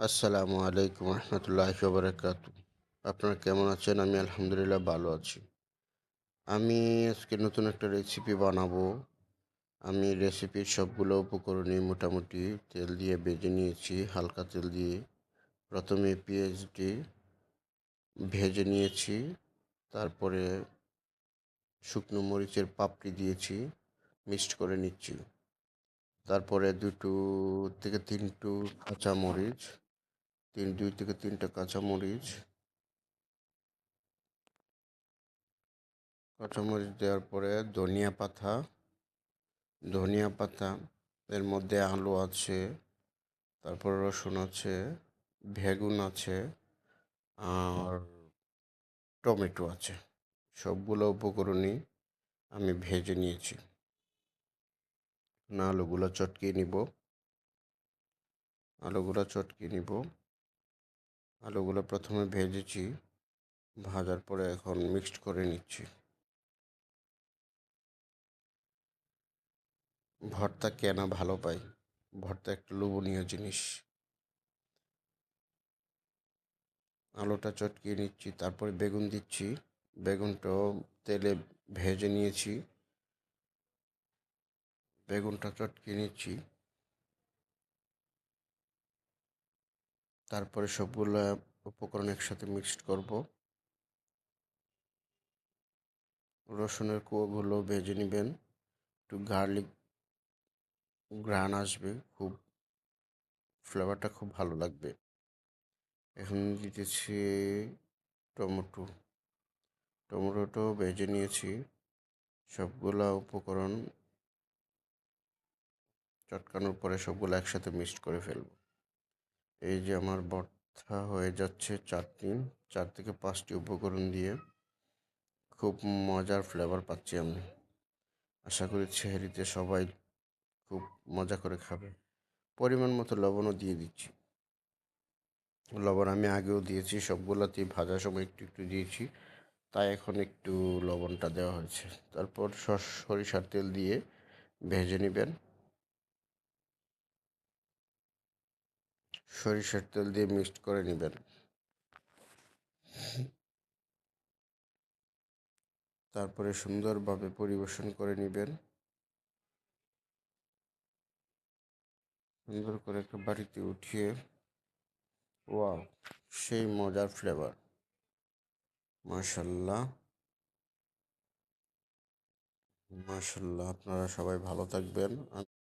আসসালামু আলাইকুম রহমতুল্লাহি ওয়া বারাকাতুহু। আপনারা কেমন আছেন? আমি আলহামদুলিল্লাহ ভালো আছি। আমি আজকে নতুন একটা রেসিপি বানাবো। আমি রেসিপির সবগুলো উপকরণই মোটামুটি তেল দিয়ে ভেজে নিয়েছি, হালকা তেল দিয়ে। প্রথমে পেঁয়াজটি ভেজে নিয়েছি, তারপরে শুকনো মরিচের পাপড়ি দিয়েছি, মিক্সড করে নিচ্ছি। তারপরে 2 থেকে 3 কাঁচামরিচ, 2 থেকে 3টা কাঁচামরিচ কাঁচামরিচ দেওয়ার পরে ধনিয়া পাতা, এর মধ্যে আলু আছে, তারপর রসুন আছে, বেগুন আছে, আর টমেটো আছে। সবগুলো উপকরণই আমি ভেজে নিয়েছি। আলুগুলো চটকিয়ে নিব। আলুগুলো প্রথমে ভেজেছি, ভাজার পরে এখন মিক্সড করে নিচ্ছি। ভর্তা কেনা ভালো পাই। ভর্তা একটা লোভনীয় জিনিস। আলুটা চটকিয়ে নিচ্ছি, তারপরে বেগুন দিচ্ছি। বেগুনটাও তেলে ভেজে নিয়েছি। বেগুনটা চটকিয়ে নিচ্ছি। তারপরে সবগুলা উপকরণ একসাথে মিক্সড করব। রসুনের কোয়াগুলো ভেজে নেবেন। একটু গার্লিক ঘ্রাণ আসবে, ফ্লেভারটা খুব ভালো লাগবে। এখন দিতেছি টমেটো। টমেটোটাও ভেজে নিয়েছি। সবগুলা উপকরণ চটকানোর পরে সবগুলো একসাথে মিক্সড করে ফেলব। এই যে আমার ভর্তা হয়ে যাচ্ছে 4 থেকে 5টি উপকরণ দিয়ে। খুব মজার ফ্লেভার পাচ্ছি আমি। আশা করি সেহরিতে সবাই খুব মজা করে খাবে। পরিমাণ মতো লবণও দিয়ে দিচ্ছি। লবণ আমি আগেও দিয়েছি, সবগুলোতেই ভাজার সময় একটু একটু দিয়েছি, তাই এখন একটু লবণটা দেওয়া হয়েছে। তারপর সরিষার তেল দিয়ে ভেজে নেবেন। সরিষার তেল দিয়ে মিক্সড করে নেবেন। তারপরে সুন্দরভাবে পরিবেশন করে নেবেন। সুন্দর করে একটা বাটিতে উঠিয়ে, ওয়াও, সেই মজার ফ্লেভার! মাশাল্লাহ, মাশাল্লাহ। আপনারা সবাই ভালো থাকবেন।